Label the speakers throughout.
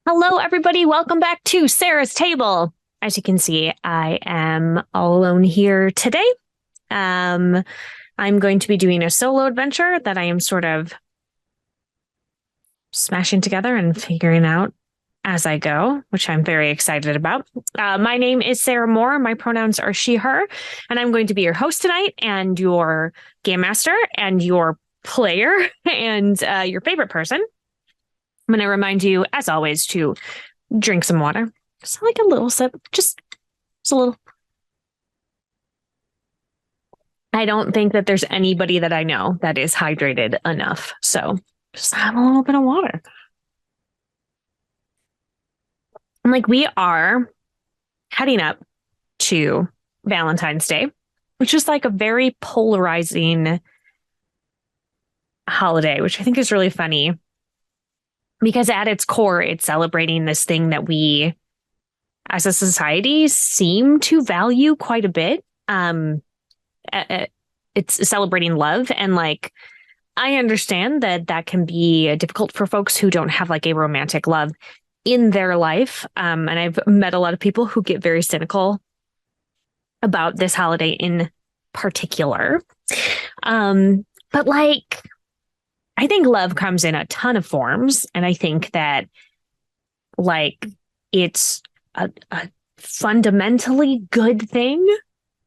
Speaker 1: Hello, everybody. Welcome back to Sarah's Table. As you can see, I am all alone here today. I'm going to be doing a solo adventure that I am sort of smashing together and figuring out as I go, which I'm very excited about. My name is Sarah Moore. My pronouns are she, her, and I'm going to be your host tonight and your game master and your player and your favorite person. I'm going to remind you, as always, to drink some water. Just like a little sip. Just a little. I don't think that there's anybody that I know that is hydrated enough. So just have a little bit of water. And we are heading up to Valentine's Day, which is like a very polarizing holiday, which I think is really funny. Because at its core, it's celebrating this thing that we, as a society, seem to value quite a bit. It's celebrating love. And I understand that that can be difficult for folks who don't have a romantic love in their life. And I've met a lot of people who get very cynical about this holiday in particular. But I think love comes in a ton of forms. And I think that it's a fundamentally good thing.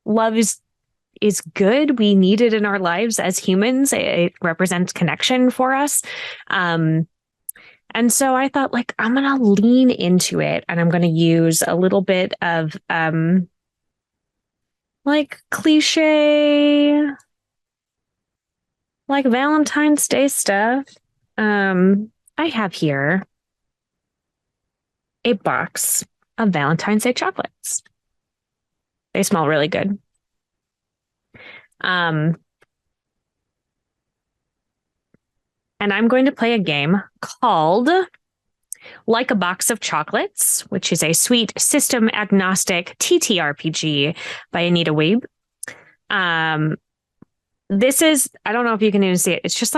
Speaker 1: Love is good. We need it in our lives as humans. It represents connection for us. And so I thought I'm going to lean into it and I'm going to use a little bit of cliche Valentine's Day stuff. I have here a box of Valentine's Day chocolates. They smell really good. And I'm going to play a game called Like a Box of Chocolates, which is a sweet system agnostic TTRPG by Anita Wiebe. This is, I don't know if you can even see it. It's just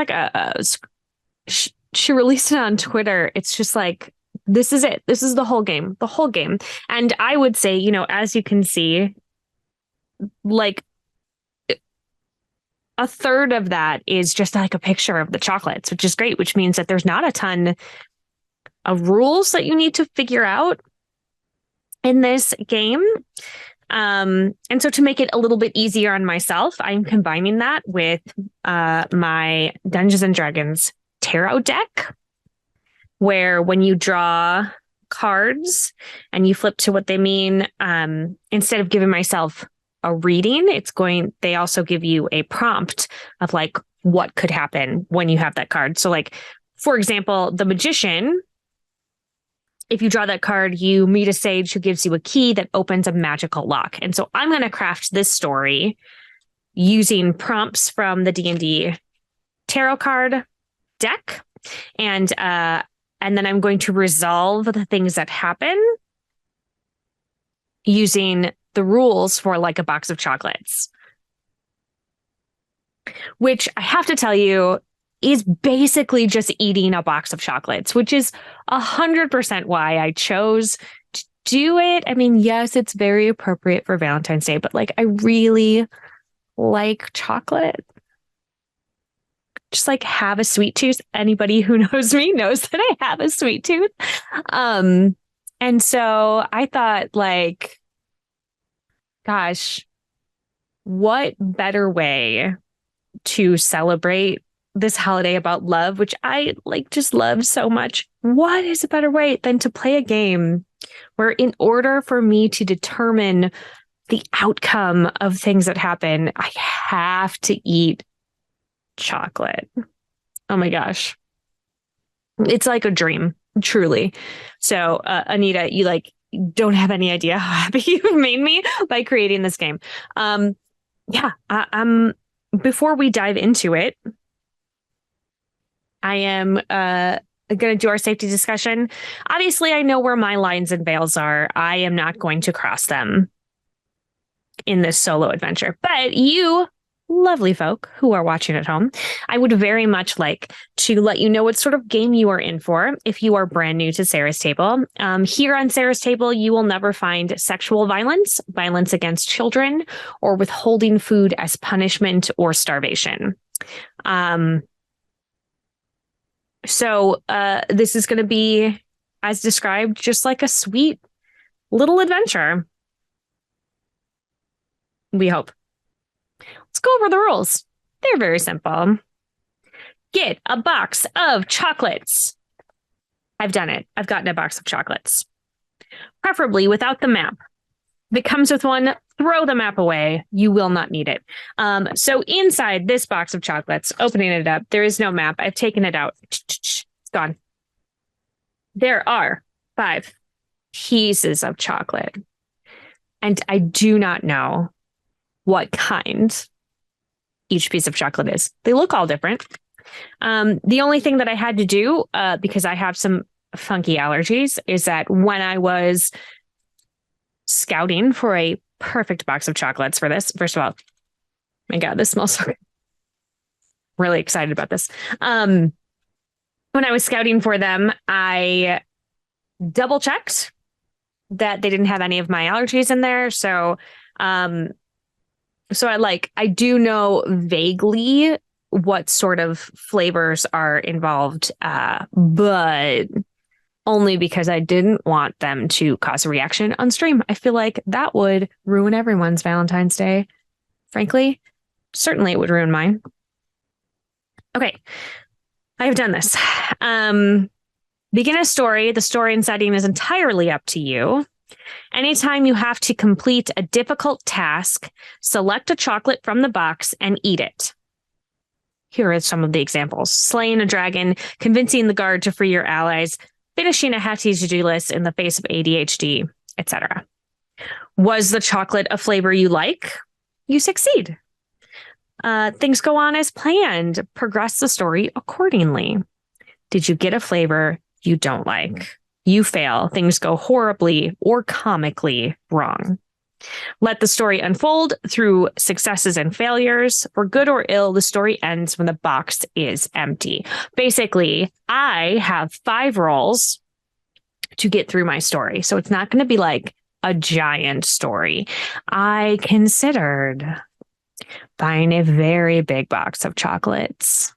Speaker 1: she released it on Twitter. It's just this is it. This is the whole game. And I would say, as you can see, a third of that is just a picture of the chocolates, which is great, which means that there's not a ton of rules that you need to figure out in this game. And so to make it a little bit easier on myself, I'm combining that with my Dungeons and Dragons tarot deck, where when you draw cards and you flip to what they mean, instead of giving myself a reading, they also give you a prompt of what could happen when you have that card. So for example, the Magician, if you draw that card, you meet a sage who gives you a key that opens a magical lock. And so I'm going to craft this story using prompts from the D&D tarot card deck. And then I'm going to resolve the things that happen using the rules for Like a Box of Chocolates, which I have to tell you is basically just eating a box of chocolates, which is 100% why I chose to do it. I mean, yes, it's very appropriate for Valentine's Day, but I really like chocolate. Just have a sweet tooth. Anybody who knows me knows that I have a sweet tooth. And so I thought gosh, what better way to celebrate this holiday about love, which I just love so much. What is a better way than to play a game where, in order for me to determine the outcome of things that happen, I have to eat chocolate. Oh my gosh. It's like a dream, truly. So, Anita, you don't have any idea how happy you've made me by creating this game. Before we dive into it, I am going to do our safety discussion. Obviously, I know where my lines and veils are. I am not going to cross them in this solo adventure. But you lovely folk who are watching at home, I would very much like to let you know what sort of game you are in for if you are brand new to Sarah's Table. Here on Sarah's Table, you will never find sexual violence, violence against children, or withholding food as punishment or starvation. So this is going to be, as described, just like a sweet little adventure. We hope. Let's go over the rules. They're very simple. Get a box of chocolates. I've done it. I've gotten a box of chocolates. Preferably without the map. If it comes with one, throw the map away. You will not need it. So inside this box of chocolates, opening it up, there is no map. I've taken it out. It's gone. There are 5 pieces of chocolate. And I do not know what kind each piece of chocolate is. They look all different. The only thing that I had to do, because I have some funky allergies, is that when I was scouting for a perfect box of chocolates for this, first of all, my God, this smells so good. Really excited about this. When I was scouting for them, I double checked that they didn't have any of my allergies in there. So I do know vaguely what sort of flavors are involved, but only because I didn't want them to cause a reaction on stream. I feel like that would ruin everyone's Valentine's Day. Frankly, certainly it would ruin mine. Okay, I have done this. Begin a story. The story and setting is entirely up to you. Anytime you have to complete a difficult task, select a chocolate from the box and eat it. Here are some of the examples. Slaying a dragon, convincing the guard to free your allies, finishing a hefty to-do list in the face of ADHD, etc. Was the chocolate a flavor you like? You succeed. Things go on as planned. Progress the story accordingly. Did you get a flavor you don't like? You fail. Things go horribly or comically wrong. Let the story unfold through successes and failures. For good or ill, the story ends when the box is empty. Basically, I have 5 rolls to get through my story. So it's not going to be like a giant story. I considered buying a very big box of chocolates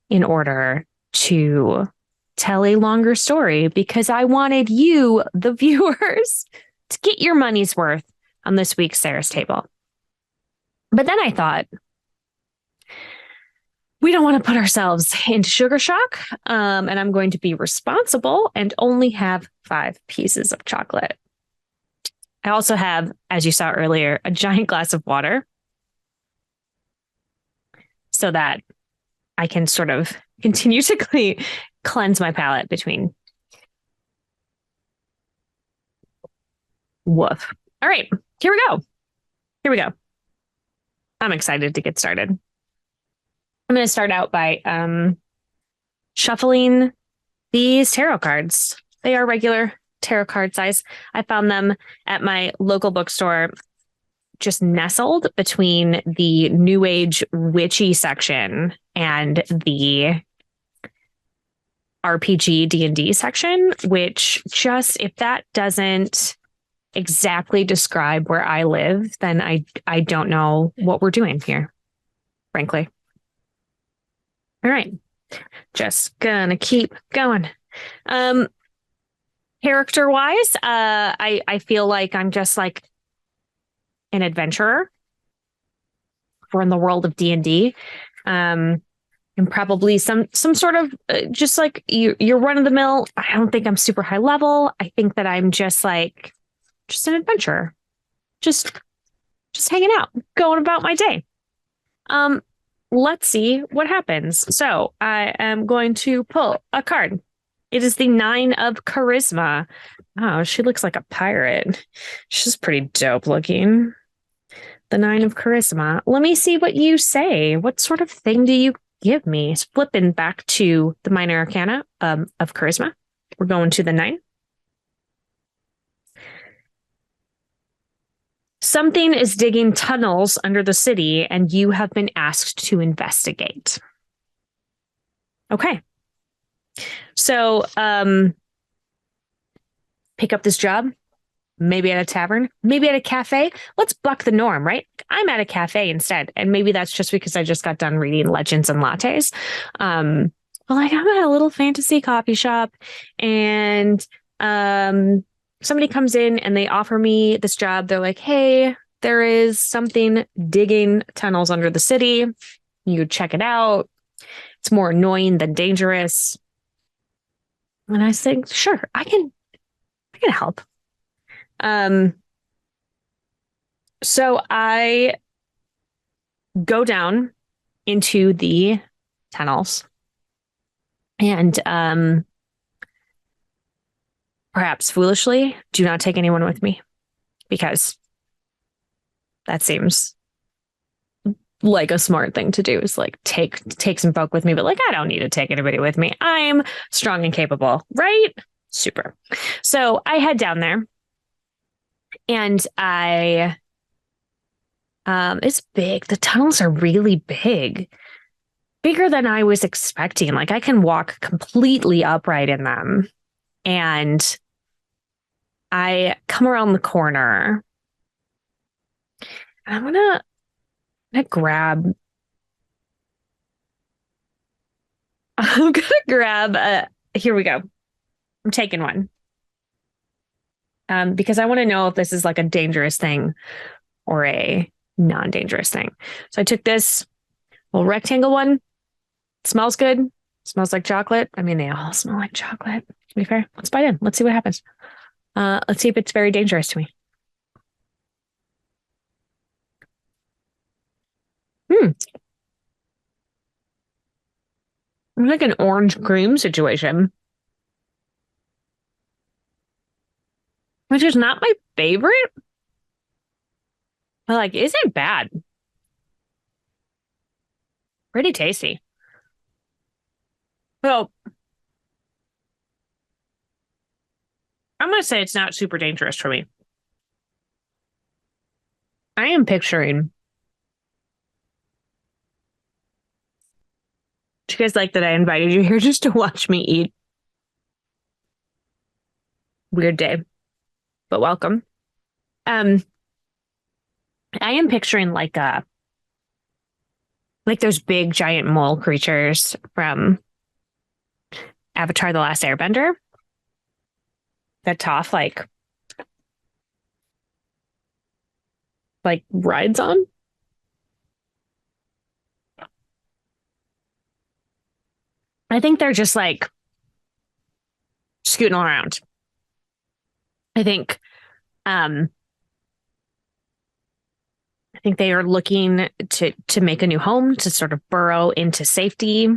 Speaker 1: in order to tell a longer story because I wanted you, the viewers, to get your money's worth on this week's Sarah's Table. But then I thought, we don't want to put ourselves into sugar shock, and I'm going to be responsible and only have 5 pieces of chocolate. I also have, as you saw earlier, a giant glass of water so that I can sort of continue to cleanse my palate between. Woof. All right, here we go. Here we go. I'm excited to get started. I'm going to start out by shuffling these tarot cards. They are regular tarot card size. I found them at my local bookstore, just nestled between the New Age witchy section and the RPG D&D section, which just, if that doesn't exactly describe where I live, then I don't know what we're doing here, frankly. All right, just gonna keep going. Character-wise, I feel like I'm just like an adventurer. We're in the world of D&D. And probably some sort of just like you're run of the mill. I don't think I'm super high level. I think that I'm just an adventurer, just hanging out, going about my day. Let's see what happens. So I am going to pull a card. It is the 9 of Charisma. Oh, she looks like a pirate. She's pretty dope looking. The 9 of Charisma. Let me see what you say. What sort of thing do you give me? Flipping back to the Minor Arcana of Charisma. We're going to the 9. Something is digging tunnels under the city, and you have been asked to investigate. Okay. So, pick up this job, maybe at a tavern, maybe at a cafe. Let's buck the norm, right? I'm at a cafe instead. And maybe that's just because I just got done reading Legends and Lattes. But like I'm at a little fantasy coffee shop and somebody comes in and they offer me this job. They're like, hey, there is something digging tunnels under the city. You check it out. It's more annoying than dangerous. And I say, sure, I can help. So I go down into the tunnels and perhaps foolishly do not take anyone with me because that seems like a smart thing to do is like take some folk with me, but like I don't need to take anybody with me. I'm strong and capable, right? Super. So I head down there and it's big. The tunnels are really big. Bigger than I was expecting. Like I can walk completely upright in them. And I come around the corner. And I'm gonna grab. I'm gonna grab. Here we go. I'm taking one. Because I want to know if this is like a dangerous thing or a non-dangerous thing. So I took this little rectangle one. It smells good. Smells like chocolate. I mean, they all smell like chocolate. To be fair, let's bite in. Let's see what happens. Let's see if it's very dangerous to me. It's like an orange cream situation, which is not my favorite, but like isn't bad. Pretty tasty. So I'm gonna say it's not super dangerous for me. I am picturing. Do you guys like that I invited you here just to watch me eat? Weird day, but welcome. I am picturing like those big giant mole creatures from Avatar: The Last Airbender that Toph like rides on. I think they're just like scooting around. I think they are looking to make a new home, to sort of burrow into safety.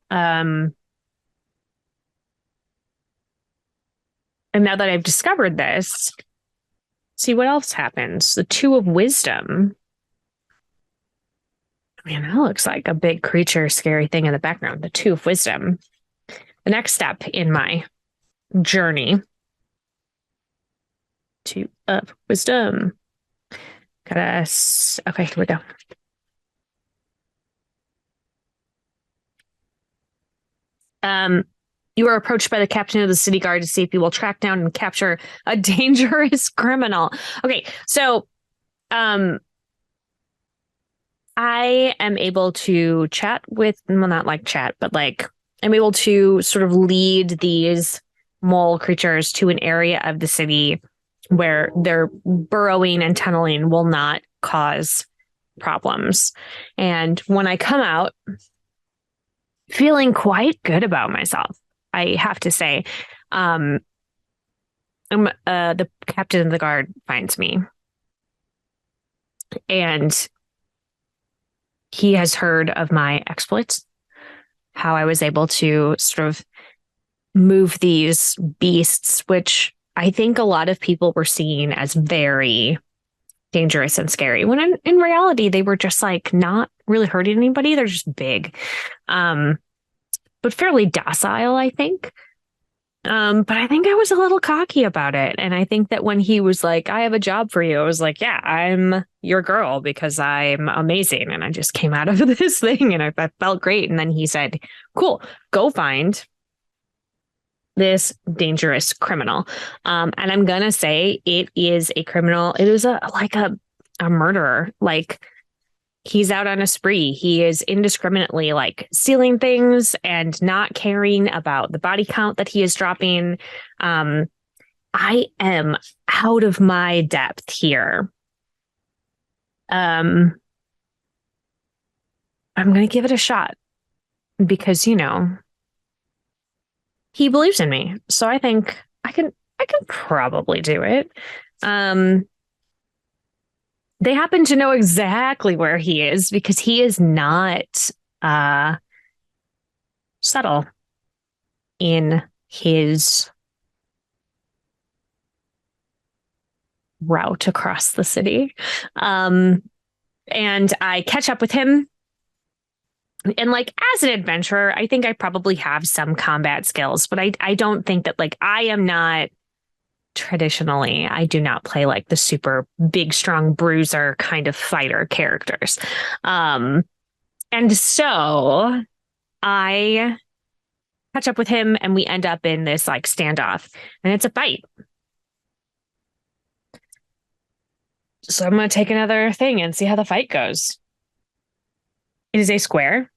Speaker 1: And now that I've discovered this, see what else happens. The Two of Wisdom. Man, that looks like a big creature, scary thing in the background. The Two of Wisdom. The next step in my journey. Two of Wisdom. Okay, here we go. You are approached by the captain of the city guard to see if he will track down and capture a dangerous criminal. Okay, so I am able to chat with, well, not like chat, but like I'm able to sort of lead these mole creatures to an area of the city where their burrowing and tunneling will not cause problems. And when I come out, feeling quite good about myself, I have to say, the captain of the guard finds me, and he has heard of my exploits, how I was able to sort of move these beasts, which I think a lot of people were seeing as very dangerous and scary, when in reality, they were just like not really hurting anybody. They're just big, but fairly docile, I think. But I think I was a little cocky about it. And I think that when he was like, I have a job for you, I was like, yeah, I'm your girl because I'm amazing. And I just came out of this thing and I felt great. And then he said, cool, go find this dangerous criminal. And I'm gonna say it is a criminal. It is a murderer. Like he's out on a spree. He is indiscriminately like stealing things and not caring about the body count that he is dropping. I am out of my depth here. I'm gonna give it a shot because he believes in me. So I think I can probably do it. Um they happen to know exactly where he is because he is not uh subtle in his route across the city. And I catch up with him. And like as an adventurer, I think I probably have some combat skills, but I don't think that like I am not traditionally, I do not play like the super big, strong bruiser kind of fighter characters. And so I catch up with him and we end up in this like standoff and it's a fight. So I'm going to take another thing and see how the fight goes. It is a square.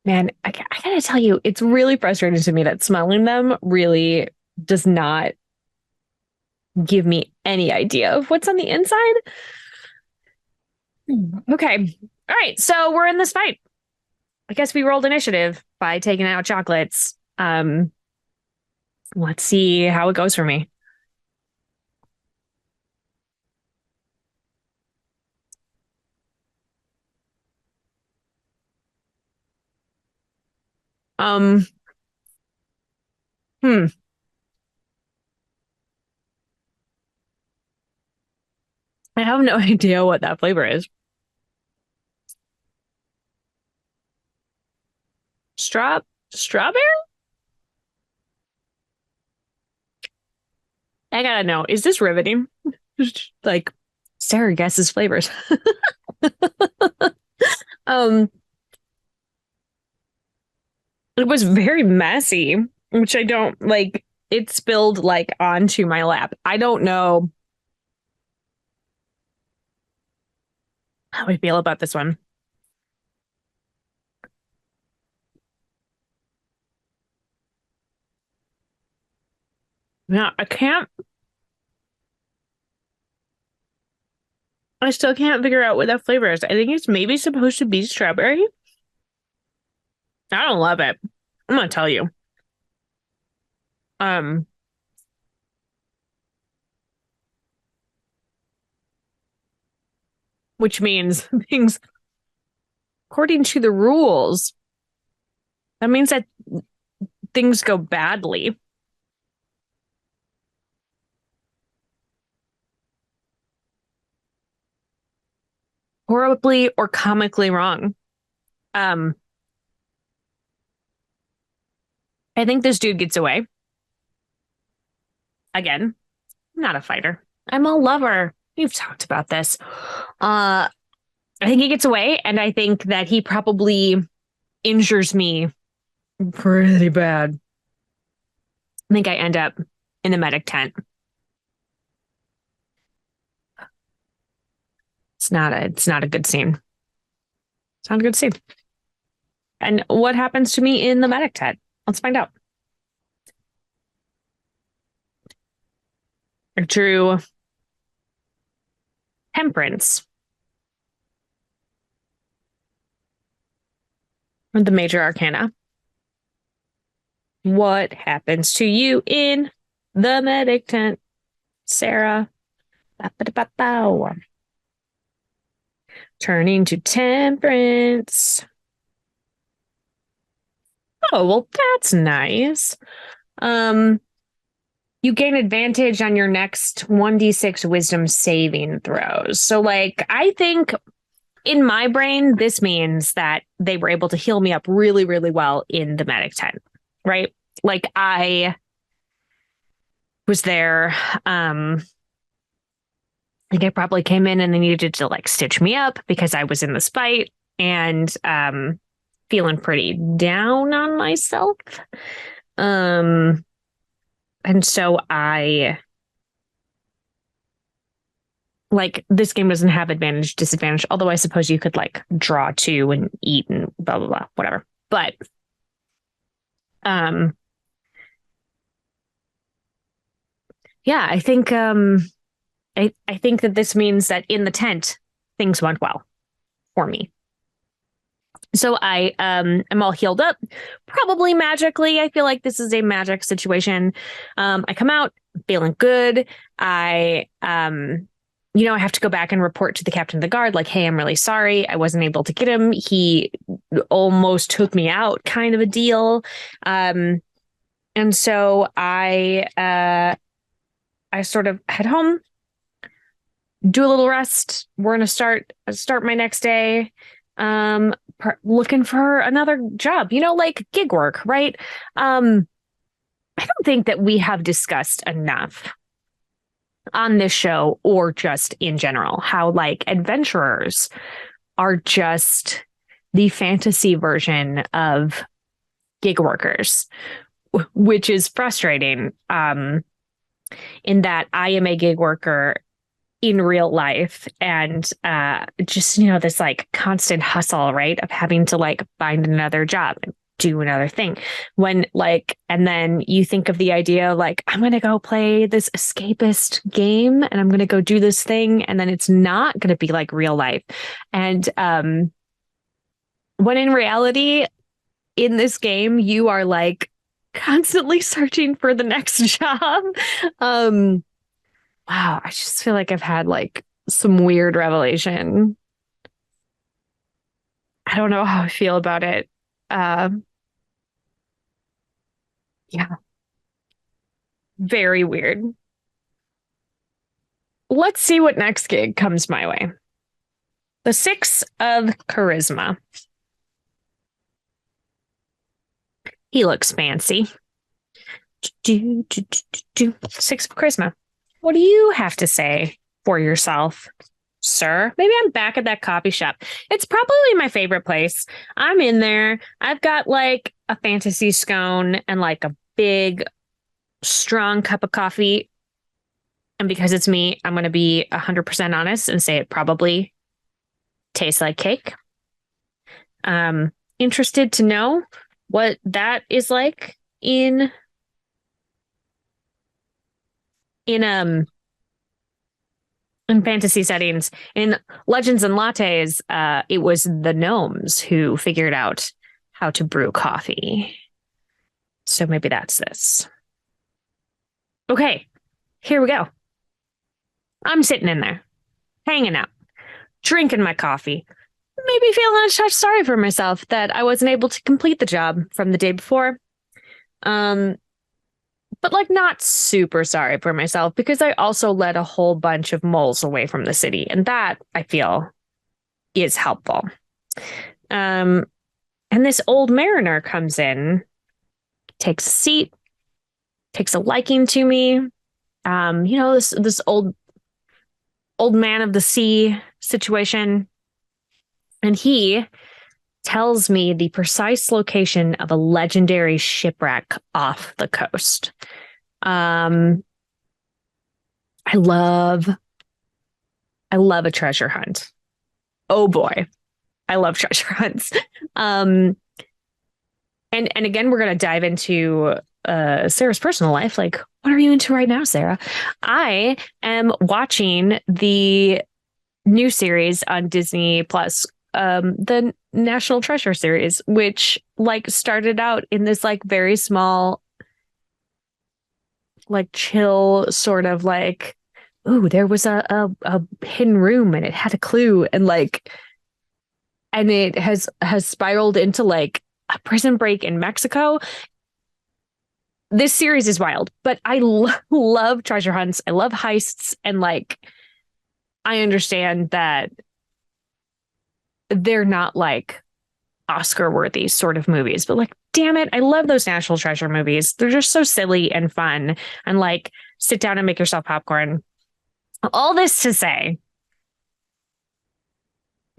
Speaker 1: Man, I gotta tell you, it's really frustrating to me that smelling them really does not give me any idea of what's on the inside. Okay. All right. So we're in this fight. I guess we rolled initiative by taking out chocolates. Let's see how it goes for me. Um, hmm. I have no idea what that flavor is. Strawberry? I gotta know. Is this riveting? Like Sarah guesses flavors. um, it was very messy, which I don't like. It spilled like onto my lap. I don't know how I feel about this one. Yeah, I still can't figure out what that flavor is. I think it's maybe supposed to be strawberry. I don't love it. I'm gonna tell you. Um, which means things according to the rules, that means that things go badly, horribly or comically wrong. Um, I think this dude gets away. Again, I'm not a fighter. I'm a lover. We've talked about this. I think he gets away, and I think that he probably injures me pretty bad. I think I end up in the medic tent. It's not a good scene. It's not a good scene. And what happens to me in the medic tent? Let's find out. I drew temperance. The major arcana. What happens to you in the medic tent, Sarah? Ba-ba-da-ba-bow. Turning to temperance. Oh, well, that's nice. You gain advantage on your next 1d6 wisdom saving throws. So, like, I think in my brain, this means that they were able to heal me up really, really well in the medic tent. right? Like I was there. Like I probably came in and they needed to like stitch me up because I was in this fight and feeling pretty down on myself. Um and so I like this game doesn't have advantage, disadvantage, although I suppose you could like draw two and eat and blah blah blah, whatever. But um yeah, I think that this means that in the tent things went well for me. So I am all healed up, probably magically. I feel like this is a magic situation. I come out feeling good. I have to go back and report to the captain of the guard, like, hey, I'm really sorry. I wasn't able to get him. He almost took me out, kind of a deal. And so I sort of head home, do a little rest. We're gonna start my next day. Looking for another job, like gig work, right? I don't think that we have discussed enough on this show or just in general how like adventurers are just the fantasy version of gig workers, which is frustrating. In that I am a gig worker in real life and just this like constant hustle, right, of having to like find another job and do another thing when like, and then you think of the idea like I'm gonna go play this escapist game and I'm gonna go do this thing, and then it's not gonna be like real life. And when in reality in this game you are like constantly searching for the next job. um Wow, I just feel like I've had like some weird revelation. I don't know how I feel about it. Um, yeah, very weird. Let's see what next gig comes my way. The Six of Charisma. He looks fancy. Six of Charisma. What do you have to say for yourself, sir? Maybe I'm back at that coffee shop. It's probably my favorite place. I'm in there. I've got like a fantasy scone and like a big, strong cup of coffee. And because it's me, I'm going to be 100% honest and say it probably tastes like cake. Interested to know what that is like in in fantasy settings. In Legends and Lattes, it was the gnomes who figured out how to brew coffee. So maybe that's this. Okay, here we go. I'm sitting in there, hanging out, drinking my coffee, maybe feeling a touch sorry for myself that I wasn't able to complete the job from the day before. But like not super sorry for myself because I also led a whole bunch of moles away from the city, and that I feel is helpful. And this old mariner comes in, takes a seat, takes a liking to me. This old man of the sea situation, and he tells me the precise location of a legendary shipwreck off the coast. I love a treasure hunt. Oh boy, I love treasure hunts. And again, we're gonna dive into Sarah's personal life. Like, what are you into right now, Sarah? I am watching the new series on Disney Plus, the National Treasure series, which like started out in this like very small, like chill sort of like, ooh, there was a hidden room and it had a clue, and it has spiraled into like a prison break in Mexico. This series is wild, but I love treasure hunts. I love heists, and like I understand that they're not like Oscar worthy sort of movies. But like, damn it, I love those National Treasure movies. They're just so silly and fun. And like, sit down and make yourself popcorn. All this to say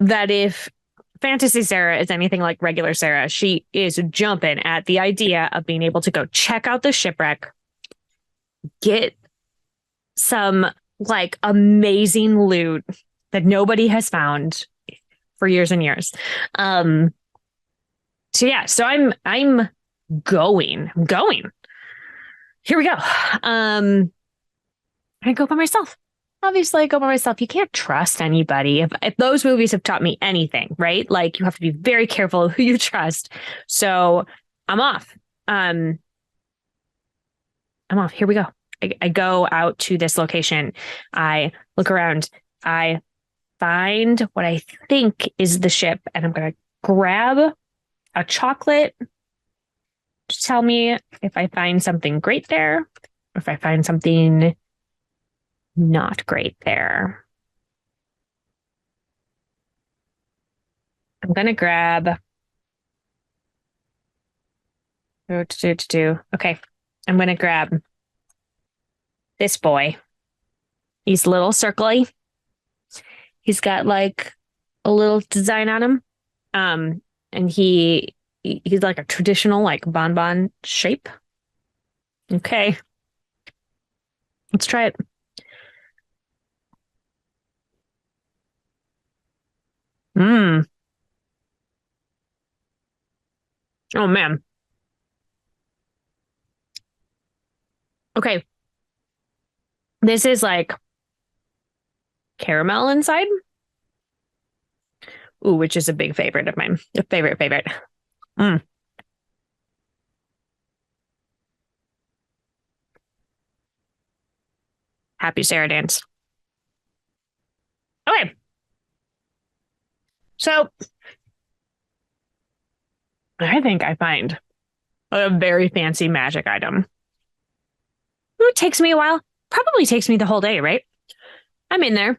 Speaker 1: that if Fantasy Sarah is anything like regular Sarah, she is jumping at the idea of being able to go check out the shipwreck, get some like amazing loot that nobody has found for years and years. So yeah, so I'm going. Here we go. I go by myself. Obviously, I go by myself. You can't trust anybody. If those movies have taught me anything, right? Like you have to be very careful of who you trust. So I'm off. I'm off. Here we go. I go out to this location. I look around. I find what I think is the ship, and I'm gonna grab a chocolate to tell me if I find something great there, or if I find something not great there. I'm gonna grab. Okay, I'm gonna grab this boy. He's a little circly. He's got like a little design on him. And he's like a traditional like bonbon shape. Okay. Let's try it. Mmm. Oh man. Okay. This is like caramel inside. Ooh, which is a big favorite of mine. A favorite. Mm. Happy Sarah dance. Okay. So I think I find a very fancy magic item. It takes me a while. Probably takes me the whole day, right? I'm in there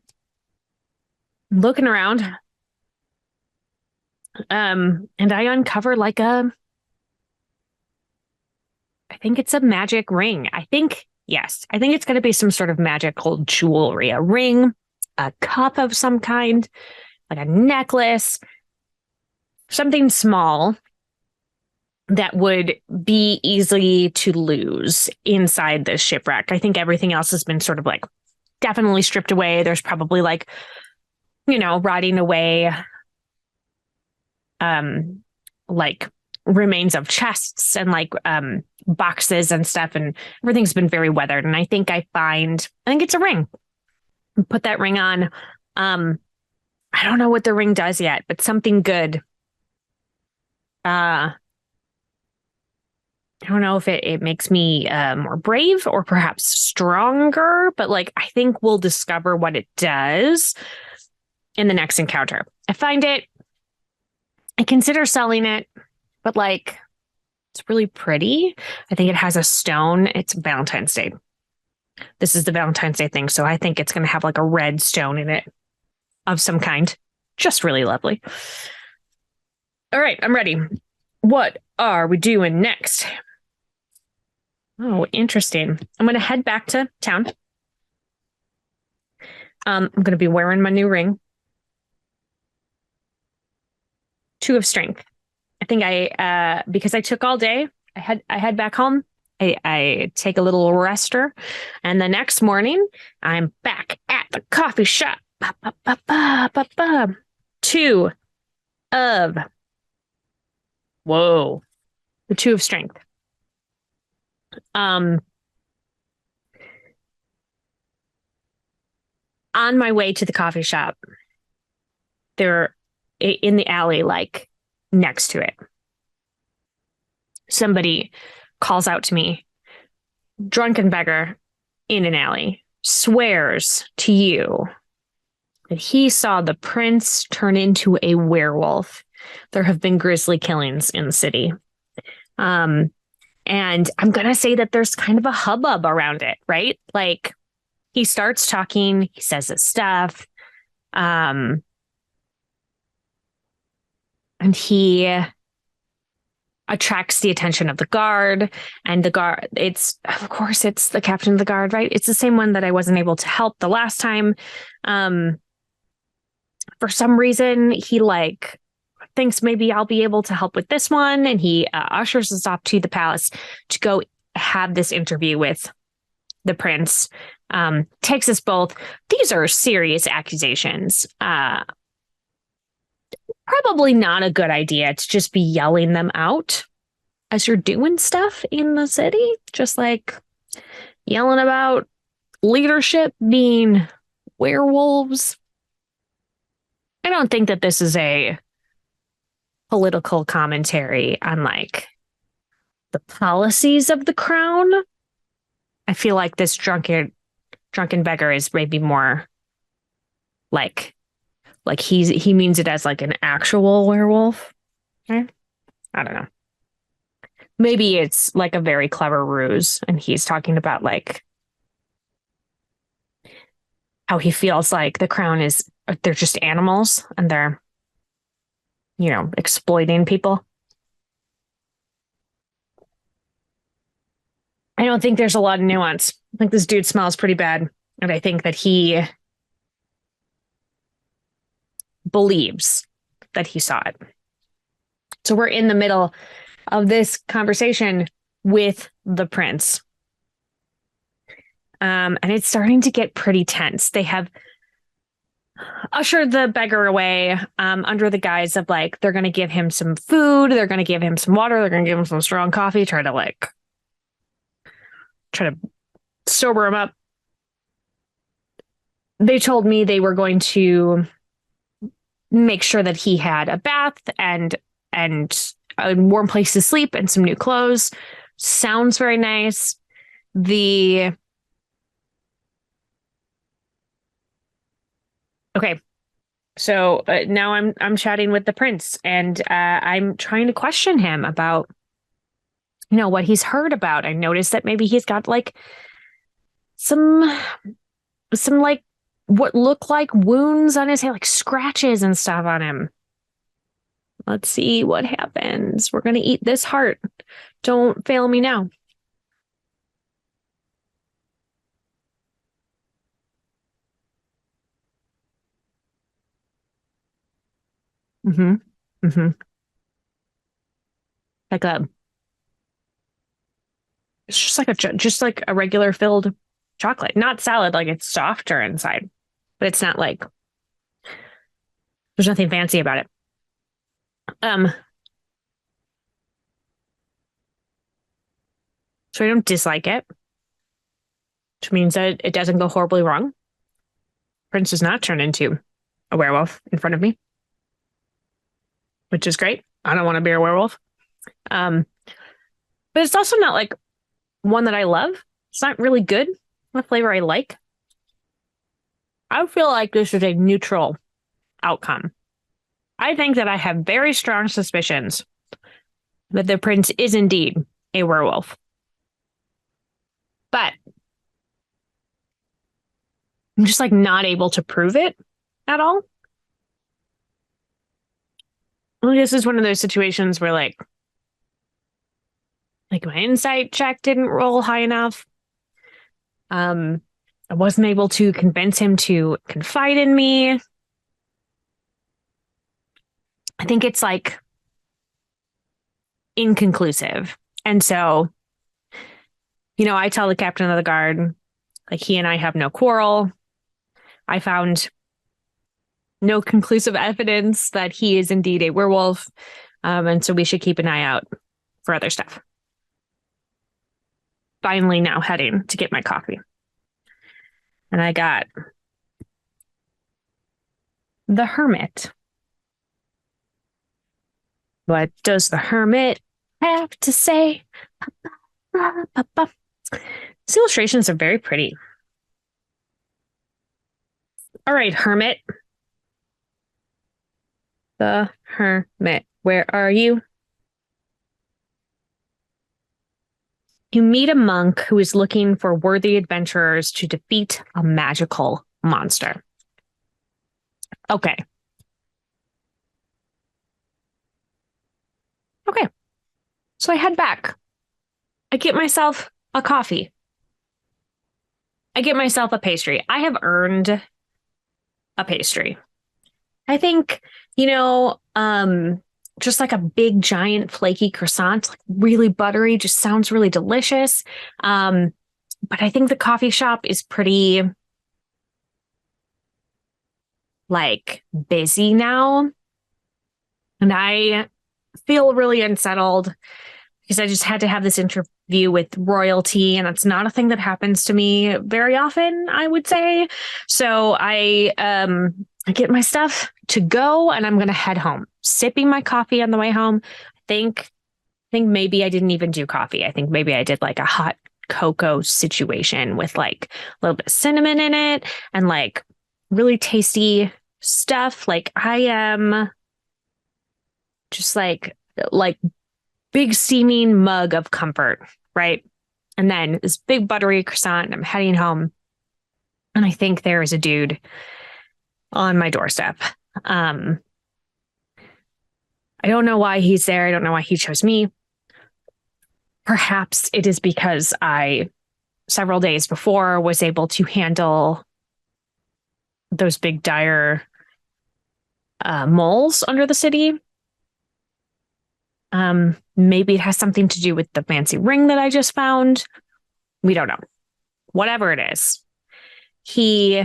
Speaker 1: looking around. And I uncover like I think it's a magic ring. Yes, I think it's going to be some sort of magical jewelry, a ring, a cup of some kind, like a necklace, something small that would be easy to lose inside the shipwreck. I think everything else has been sort of like definitely stripped away. There's probably like, rotting away, like remains of chests and like boxes and stuff, and everything's been very weathered. And I think it's a ring. Put that ring on. I don't know what the ring does yet, but something good. I don't know if it makes me more brave or perhaps stronger, but like I think we'll discover what it does in the next encounter. I find it, I consider selling it, but like it's really pretty. I think it has a stone. It's Valentine's Day. This is the Valentine's Day thing, so I think it's going to have like a red stone in it of some kind. Just really lovely. All right, I'm ready. What are we doing next? Oh, interesting. I'm going to head back to town. I'm going to be wearing my new ring. 2 of strength. I think because I took all day, I head back home. I take a little rester, and the next morning I'm back at the coffee shop. 2 of the 2 of strength. On my way to the coffee shop, there in the alley, like next to it, somebody calls out to me, drunken beggar in an alley, swears to you that he saw the prince turn into a werewolf. There have been grisly killings in the city. And I'm going to say that there's kind of a hubbub around it, right? Like he starts talking, he says his stuff. and he attracts the attention of the guard. And the guard, it's, of course, it's the captain of the guard, right? It's the same one that I wasn't able to help the last time. For some reason, he like thinks maybe I'll be able to help with this one. And he ushers us off to the palace to go have this interview with the prince. Takes us both. These are serious accusations. Probably not a good idea to just be yelling them out as you're doing stuff in the city. Just like yelling about leadership being werewolves. I don't think that this is a political commentary on like the policies of the crown. I feel like this drunken beggar is maybe more like he means it as like an actual werewolf. Okay? I don't know. Maybe it's like a very clever ruse, and he's talking about like how he feels like the crown is they're just animals and they're exploiting people. I don't think there's a lot of nuance. I think this dude smells pretty bad, and I think that he believes that he saw it. So we're in the middle of this conversation with the prince. And it's starting to get pretty tense. They have ushered the beggar away under the guise of like, they're going to give him some food. They're going to give him some water. They're going to give him some strong coffee, try to sober him up. They told me they were going to make sure that he had a bath and a warm place to sleep and some new clothes. Sounds very nice. Okay. So now I'm chatting with the prince, and I'm trying to question him about what he's heard about. I noticed that maybe he's got like some like what look like wounds on his head, like scratches and stuff on him. Let's see what happens. We're going to eat this heart. Don't fail me now. Mm-hmm. Mm-hmm. It's just like a regular filled chocolate, not salad. Like it's softer inside, but it's not like there's nothing fancy about it. So I don't dislike it, which means that it doesn't go horribly wrong. Prince does not turn into a werewolf in front of me, which is great. I don't want to be a werewolf. But it's also not like one that I love. It's not really good. What flavor I like. I feel like this is a neutral outcome. I think that I have very strong suspicions that the prince is indeed a werewolf. But I'm just like not able to prove it at all. Well, this is one of those situations where like my insight check didn't roll high enough. I wasn't able to convince him to confide in me. I think it's like inconclusive. And so, I tell the captain of the guard, like he and I have no quarrel. I found no conclusive evidence that he is indeed a werewolf. And so we should keep an eye out for other stuff. Finally now heading to get my coffee. And I got the hermit. What does the hermit have to say? These illustrations are very pretty. All right, hermit. The hermit, where are you? You meet a monk who is looking for worthy adventurers to defeat a magical monster. Okay. So I head back. I get myself a coffee. I get myself a pastry. I have earned a pastry. I think, you know, just like a big, giant, flaky croissant, like really buttery, just sounds really delicious. But I think the coffee shop is pretty like busy now. And I feel really unsettled because I just had to have this interview with royalty, and that's not a thing that happens to me very often, I would say. So I get my stuff to go and I'm gonna head home, sipping my coffee on the way home. I think maybe I didn't even do coffee. I think maybe I did like a hot cocoa situation with like a little bit of cinnamon in it and like really tasty stuff. Like I am just like big steaming mug of comfort, right? And then this big buttery croissant, and I'm heading home. And I think there is a dude on my doorstep. I don't know why he's there. I don't know why he chose me. Perhaps it is because I, several days before, was able to handle those big dire moles under the city. Maybe it has something to do with the fancy ring that I just found. We don't know. Whatever it is, he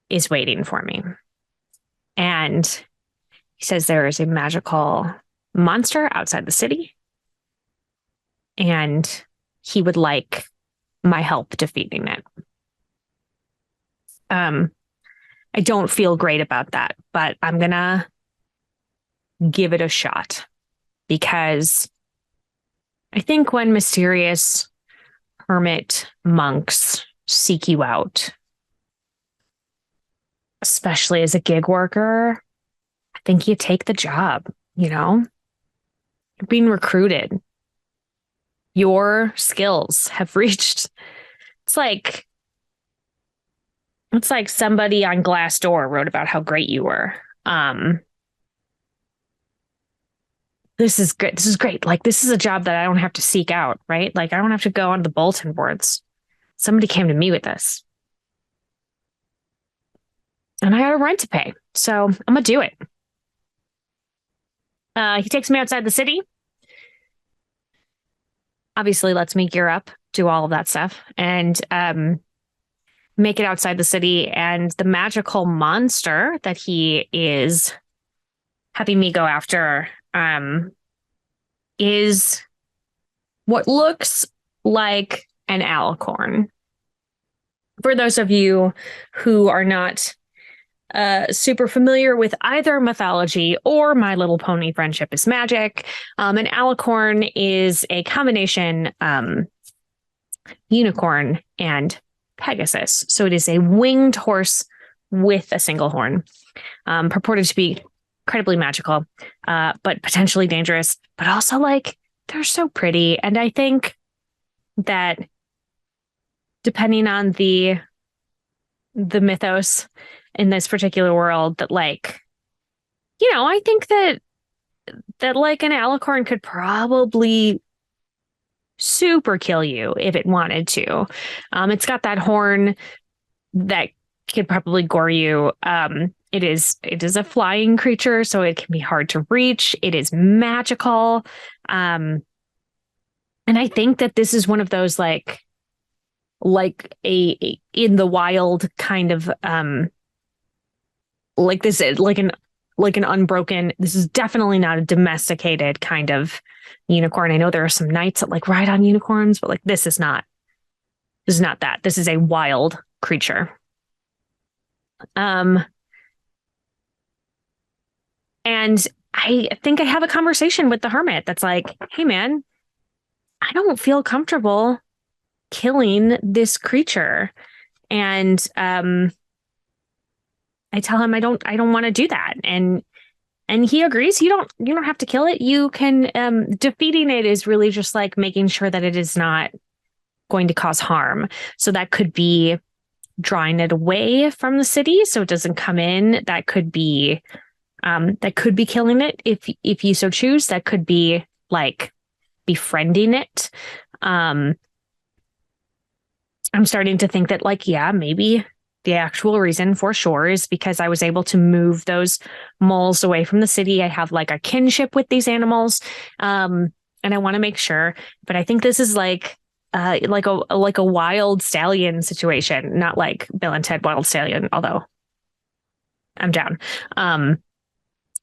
Speaker 1: is waiting for me. And he says there is a magical monster outside the city. And he would like my help defeating it. I don't feel great about that, but I'm gonna give it a shot because I think when mysterious hermit monks seek you out, especially as a gig worker, I think you take the job, you know? You're being recruited. Your skills have reached, it's like somebody on Glassdoor wrote about how great you were. This is great. This is great. Like, this is a job that I don't have to seek out, right? Like, I don't have to go on the bulletin boards. Somebody came to me with this. And I got a rent to pay. So I'm going to do it. He takes me outside the city. Obviously lets me gear up, do all of that stuff, and make it outside the city. And the magical monster that he is having me go after is what looks like an alicorn. For those of you who are not super familiar with either mythology or My Little Pony Friendship is Magic, an alicorn is a combination unicorn and Pegasus. So it is a winged horse with a single horn, purported to be incredibly magical, but potentially dangerous, but also like they're so pretty. And I think that depending on the mythos in this particular world, that like, you know, I think that like an alicorn could probably super kill you if it wanted to. It's got that horn that could probably gore you. It is a flying creature, so it can be hard to reach. It is magical. And I think that this is one of those like a in the wild kind of like this like an unbroken, this is definitely not a domesticated kind of unicorn. I know there are some knights that like ride on unicorns, but like this is not that. This is a wild creature. And I think I have a conversation with the hermit that's like, hey man, I don't feel comfortable killing this creature. And I tell him I don't want to do that. And he agrees. You don't have to kill it. You can defeating it is really just like making sure that it is not going to cause harm. So that could be drawing it away from the city so it doesn't come in. That could be That could be killing it if you so choose. That could be like befriending it. I'm starting to think that, like, yeah, maybe the actual reason for sure is because I was able to move those moles away from the city. I have like a kinship with these animals. And I want to make sure, but I think this is like a wild stallion situation, not like Bill and Ted Wild Stallion, although I'm down.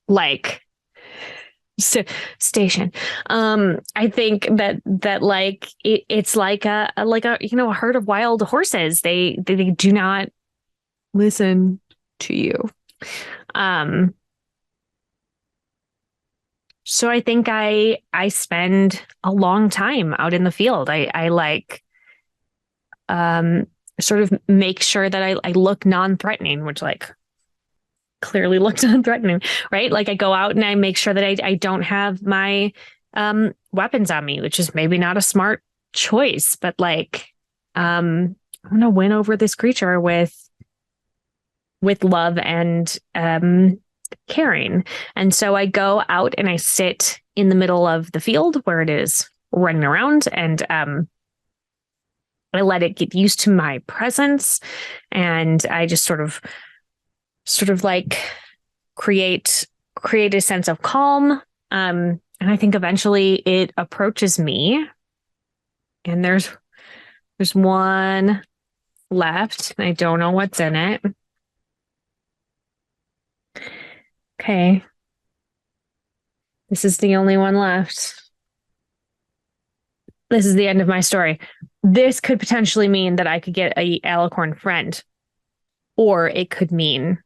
Speaker 1: Like station. I think that like it's like a a herd of wild horses. They do not listen to you. Um, so I think I spend a long time out in the field. I like um sort of make sure that I look non-threatening, which like clearly looks unthreatening, right? Like I go out and I make sure that I don't have my weapons on me, which is maybe not a smart choice, but like I'm gonna win over this creature with love and caring. And so I go out and I sit in the middle of the field where it is running around, and I let it get used to my presence, and I just sort of like create a sense of calm. And I think eventually it approaches me, and there's one left. I don't know what's in it. Okay. This is the only one left. This is the end of my story. This could potentially mean that I could get a alicorn friend, or it could mean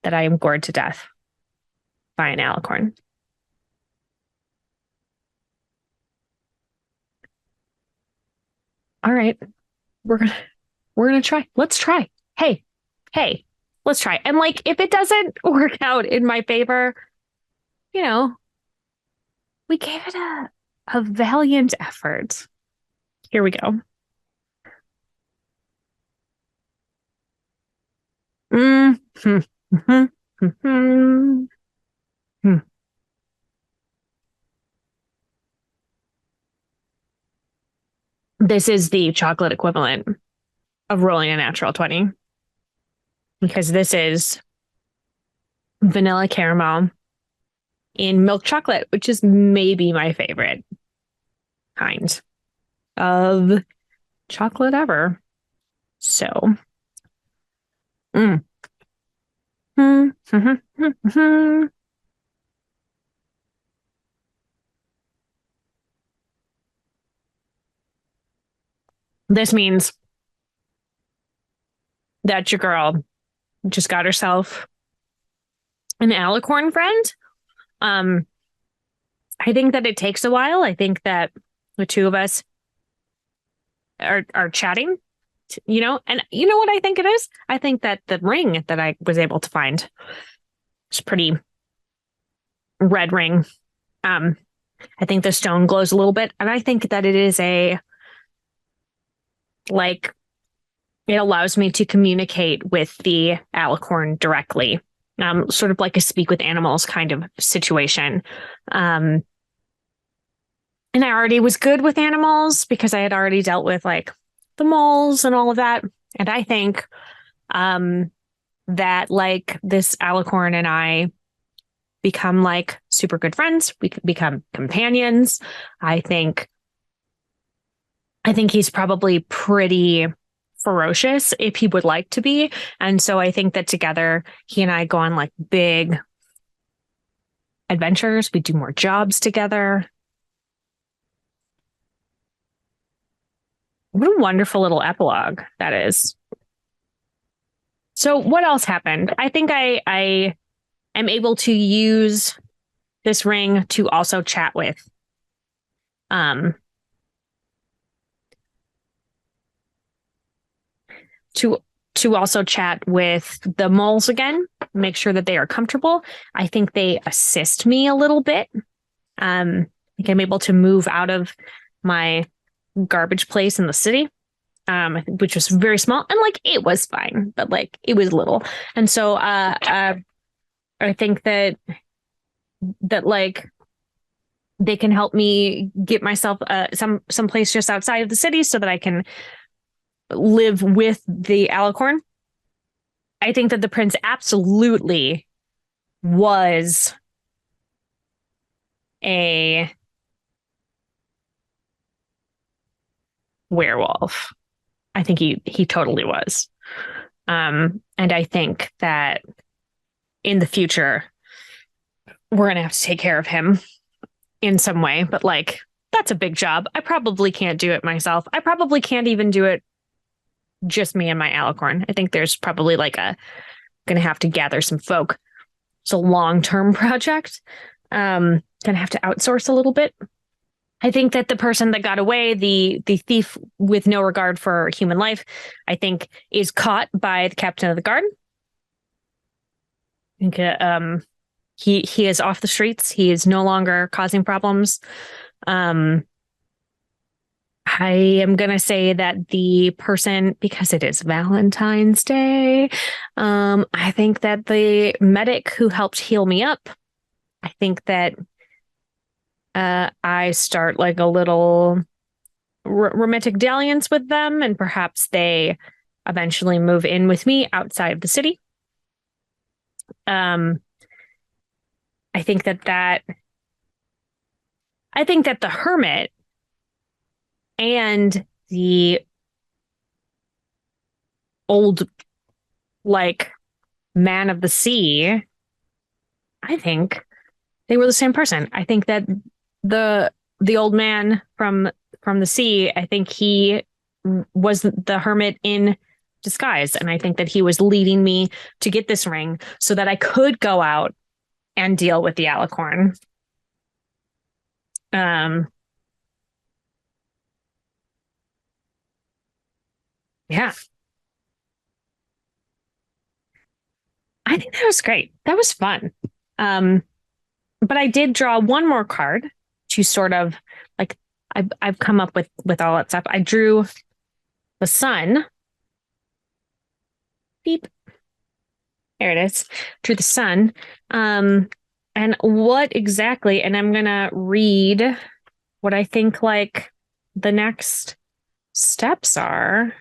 Speaker 1: that I am gored to death by an alicorn. All right, we're gonna try. Let's try. Hey, hey, let's try. And like, if it doesn't work out in my favor, you know, we gave it a valiant effort. Here we go. Mm-hmm. Mm-hmm. Mm-hmm. This is the chocolate equivalent of rolling a natural 20, because this is vanilla caramel in milk chocolate, which is maybe my favorite kind of chocolate ever. So, mm. This means that your girl just got herself an alicorn friend. Um, I think that it takes a while. I think that the two of us are chatting, and you know what I think it is? I think that the ring that I was able to find is pretty red ring. I think the stone glows a little bit, and I think that it is like it allows me to communicate with the alicorn directly. Sort of like a speak with animals kind of situation. And I already was good with animals because I had already dealt with like the moles and all of that. And I think that like this alicorn and I become like super good friends. We could become companions. I think he's probably pretty ferocious if he would like to be. And so I think that together he and I go on like big adventures. We do more jobs together. What a wonderful little epilogue that is. So what else happened? I think I am able to use this ring to also chat with to also chat with the moles again, make sure that they are comfortable. I think they assist me a little bit. I think I'm able to move out of my garbage place in the city, which was very small, and like it was fine, but like it was little. And so I I think that like they can help me get myself some place just outside of the city so that I can live with the alicorn. I think that the prince absolutely was a werewolf. I think he totally was. And I think that in the future we're gonna have to take care of him in some way, but like that's a big job. I probably can't do it myself. I probably can't even do it just me and my alicorn. I think there's probably like gonna have to gather some folk. It's a long-term project. Gonna have to outsource a little bit. I think that the person that got away, the thief with no regard for human life, I think is caught by the captain of the guard. I think he is off the streets. He is no longer causing problems. I am gonna say that the person, because it is Valentine's Day, I think that the medic who helped heal me up, I think that I start like a little romantic dalliance with them, and perhaps they eventually move in with me outside of the city. I think that I think that the hermit and the old like man of the sea, I think they were the same person. I think that the old man from the sea, I think he was the hermit in disguise, and I think that he was leading me to get this ring so that I could go out and deal with the alicorn. Yeah, I think that was great. That was fun. Um, but I did draw one more card to sort of like I've come up with all that stuff. I drew the sun. Beep. There it is. Drew the sun. And what exactly, and I'm gonna read what I think like the next steps are.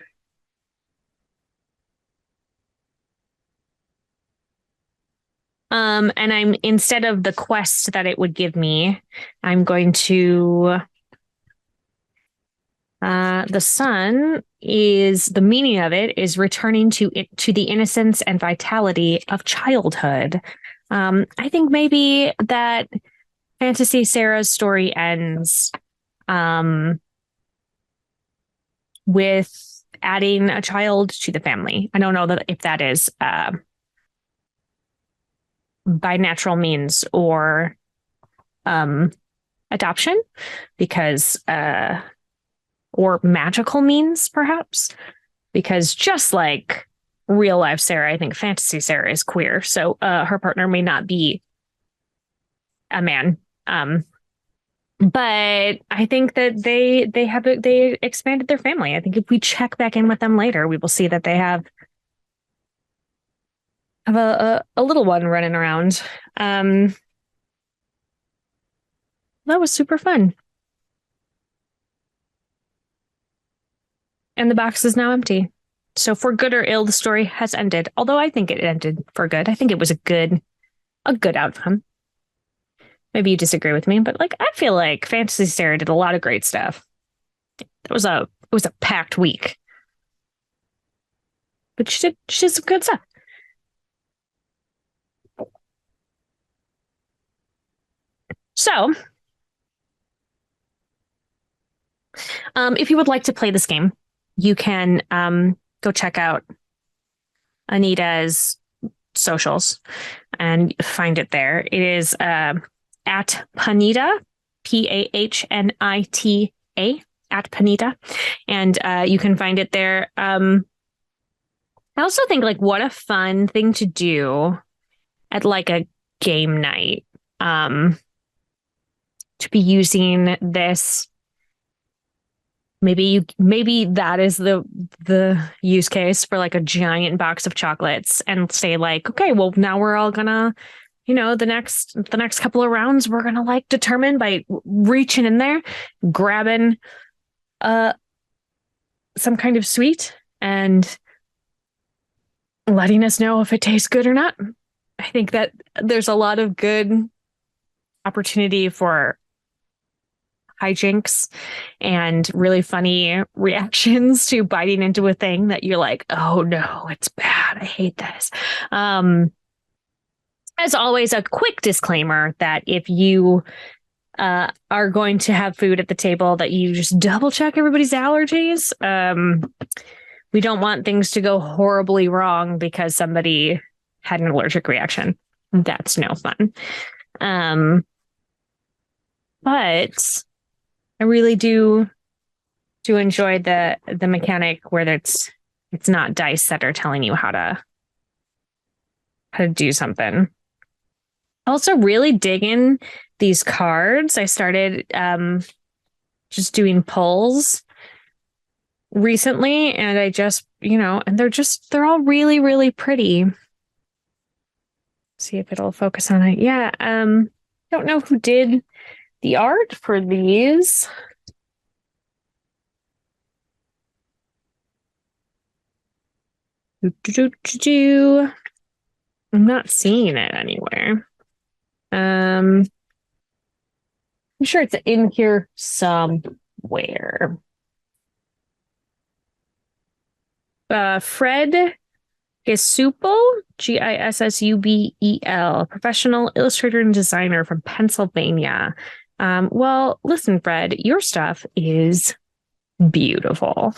Speaker 1: And I'm instead of the quest that it would give me, I'm going to the sun is the meaning of it is returning to the innocence and vitality of childhood. I think maybe that Fantasy Sarah's story ends with adding a child to the family. I don't know that if that is by natural means or adoption, because or magical means, perhaps, because just like real life Sarah, I think Fantasy Sarah is queer, so her partner may not be a man. But I think that they expanded their family. I think if we check back in with them later, we will see that they have a little one running around. That was super fun. And the box is now empty. So for good or ill, the story has ended. Although I think it ended for good. I think it was a good outcome. Maybe you disagree with me, but like I feel like Fantasy Sarah did a lot of great stuff. It was a packed week. But she did some good stuff. So, if you would like to play this game, you can go check out Anita's socials and find it there. It is at Panita, Panita, at Panita, and you can find it there. I also think like what a fun thing to do at like a game night, to be using this. Maybe that is the use case for like a giant box of chocolates and say like, okay, well now we're all gonna the next couple of rounds, we're going to like determine by reaching in there, grabbing some kind of sweet and letting us know if it tastes good or not. I think that there's a lot of good opportunity for hijinks and really funny reactions to biting into a thing that you're like, oh no, it's bad. I hate this. As always, a quick disclaimer that if you are going to have food at the table, that you just double check everybody's allergies. We don't want things to go horribly wrong because somebody had an allergic reaction. That's no fun. But I really do enjoy the mechanic where it's not dice that are telling you how to do something. Also really digging these cards. I started just doing pulls recently, and I just, and they're all really, really pretty. See if it'll focus on it. Yeah. Don't know who did the art for these. I'm not seeing it anywhere. I'm sure it's in here somewhere. Fred Gissubel, Gissubel, professional illustrator and designer from Pennsylvania. Well, listen, Fred, your stuff is beautiful.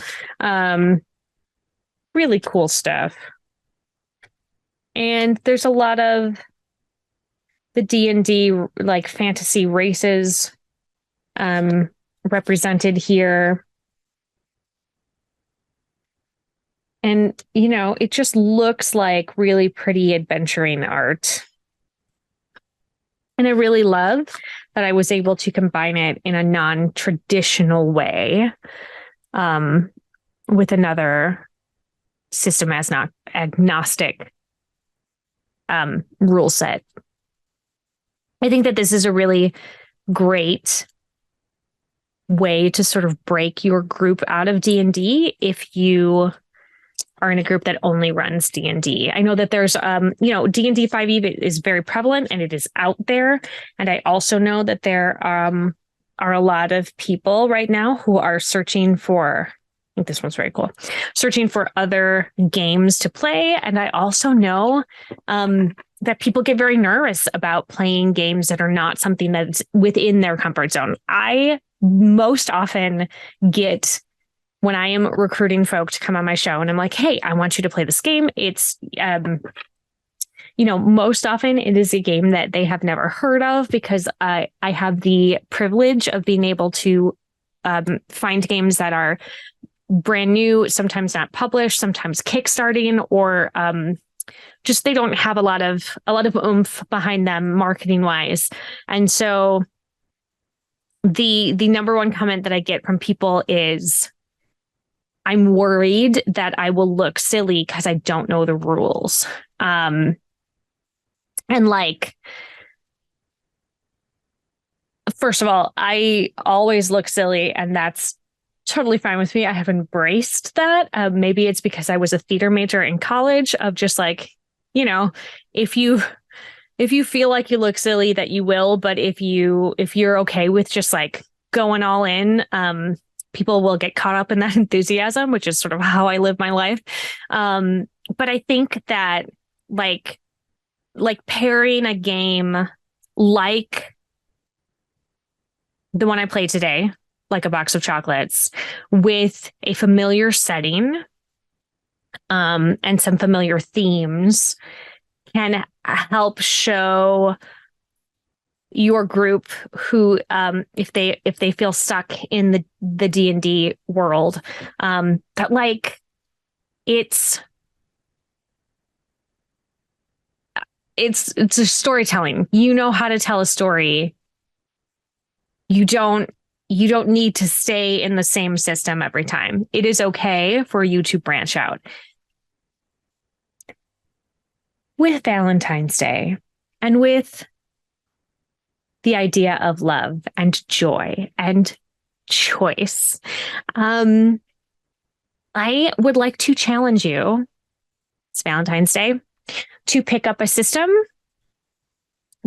Speaker 1: Really cool stuff. And there's a lot of the D&D like fantasy races represented here. And, it just looks like really pretty adventuring art. And I really love that I was able to combine it in a non-traditional way with another system as not agnostic rule set. I think that this is a really great way to sort of break your group out of D&D if you are in a group that only runs D&D. I know that there's, D&D 5e is very prevalent and it is out there. And I also know that there are a lot of people right now who are searching for, I think this one's very cool, searching for other games to play. And I also know that people get very nervous about playing games that are not something that's within their comfort zone. I most often get, when I am recruiting folk to come on my show and I'm like, hey, I want you to play this game. It's, most often it is a game that they have never heard of because I have the privilege of being able to find games that are brand new, sometimes not published, sometimes kickstarting, or just they don't have a lot of oomph behind them marketing wise. And so the number one comment that I get from people is, I'm worried that I will look silly because I don't know the rules. And like, first of all, I always look silly, and that's totally fine with me. I have embraced that. Maybe it's because I was a theater major in college of just like, if you feel like you look silly, that you will. But if you're okay with just like going all in, people will get caught up in that enthusiasm, which is sort of how I live my life. But I think that like pairing a game like the one I played today, like a box of chocolates, with a familiar setting and some familiar themes can help show your group who, if they feel stuck in the D&D world, that like it's a storytelling. You know how to tell a story. You don't need to stay in the same system every time. It is okay for you to branch out. With Valentine's Day and with the idea of love and joy and choice. I would like to challenge you, it's Valentine's Day, to pick up a system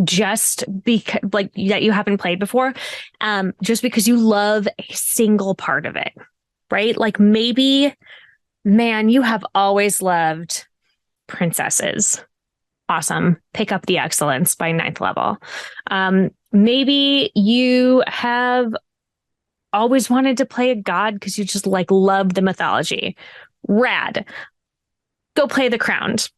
Speaker 1: just because, like, that you haven't played before, just because you love a single part of it, right? Like maybe, man, you have always loved princesses. Awesome. Pick up the excellence by 9th level. Maybe you have always wanted to play a god because you just like love the mythology. Rad. Go play the crowned.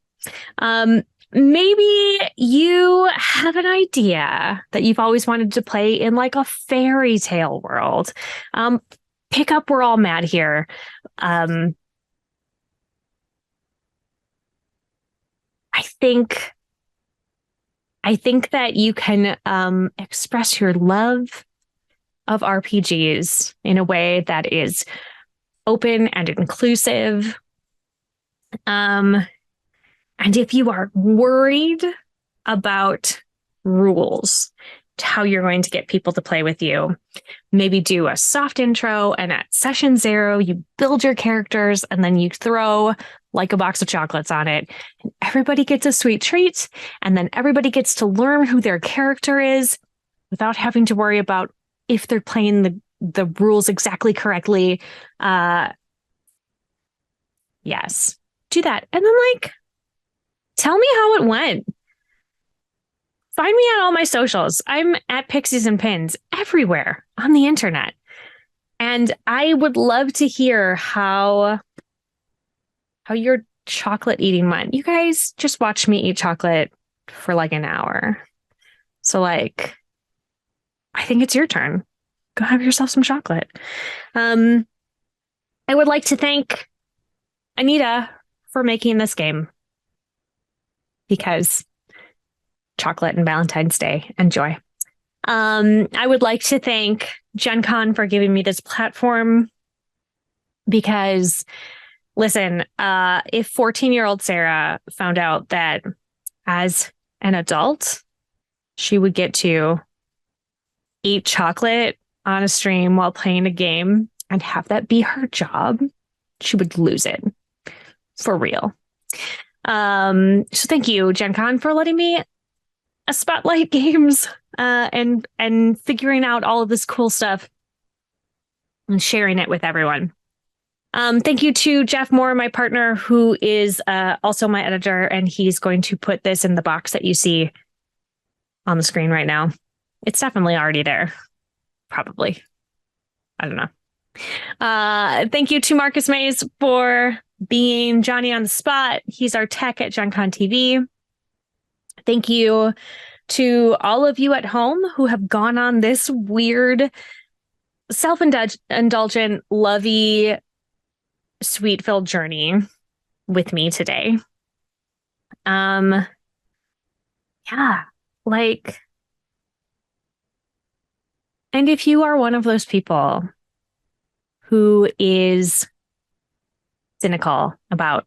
Speaker 1: Maybe you have an idea that you've always wanted to play in like a fairy tale world. Pick up We're All Mad Here. I think that you can express your love of RPGs in a way that is open and inclusive. And if you are worried about rules, how you're going to get people to play with you, maybe do a soft intro, and at session 0, you build your characters and then you throw like a box of chocolates on it. And everybody gets a sweet treat. And then everybody gets to learn who their character is without having to worry about if they're playing the rules exactly correctly. Yes, do that. And then like, tell me how it went. Find me on all my socials. I'm at Pixies and Pins everywhere on the internet. And I would love to hear how your chocolate eating went. You guys just watch me eat chocolate for like an hour. So like, I think it's your turn. Go have yourself some chocolate. I would like to thank Anita for making this game, because chocolate and Valentine's Day and joy. I would like to thank Gen Con for giving me this platform, because listen, if 14-year-old Sarah found out that as an adult, she would get to eat chocolate on a stream while playing a game and have that be her job, she would lose it for real. So thank you, Gen Con, for letting me spotlight games and figuring out all of this cool stuff and sharing it with everyone. Thank you to Jeff Moore, my partner, who is also my editor, and he's going to put this in the box that you see on the screen right now. It's definitely already there. Probably. I don't know. Thank you to Marcus Mays for being Johnny on the spot. He's our tech at Gen Con TV. Thank you to all of you at home who have gone on this weird, self-indulgent, lovey, sweet-filled journey with me today. Yeah, like, and if you are one of those people who is cynical about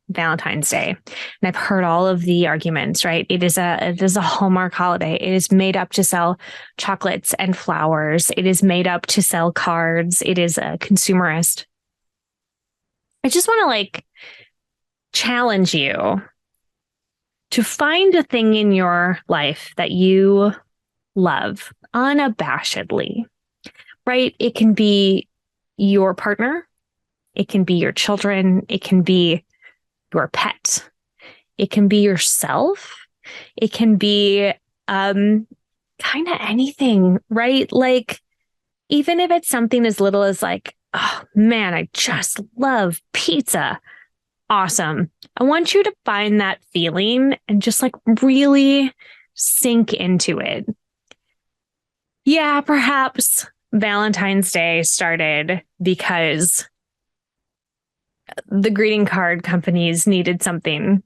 Speaker 1: Valentine's Day, and I've heard all of the arguments, right? It is a Hallmark holiday. It is made up to sell chocolates and flowers. It is made up to sell cards. It is a consumerist. I just want to like challenge you to find a thing in your life that you love unabashedly, right? It can be your partner. It can be your children. It can be your pet. It can be yourself. It can be kind of anything, right? Like, even if it's something as little as like, oh man, I just love pizza. Awesome. I want you to find that feeling and just like really sink into it. Yeah, perhaps Valentine's Day started because the greeting card companies needed something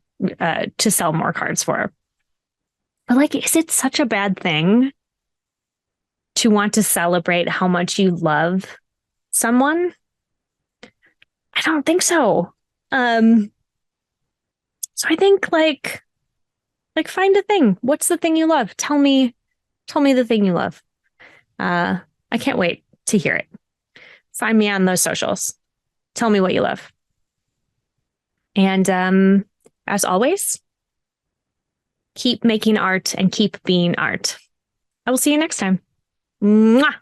Speaker 1: to sell more cards for. But like, is it such a bad thing to want to celebrate how much you love someone? I don't think so. So I think like Like find a thing. What's the thing you love? Tell me the thing you love. I can't wait to hear it. Find me on those socials. Tell me what you love. And as always, keep making art and keep being art. I will see you next time. Mwah!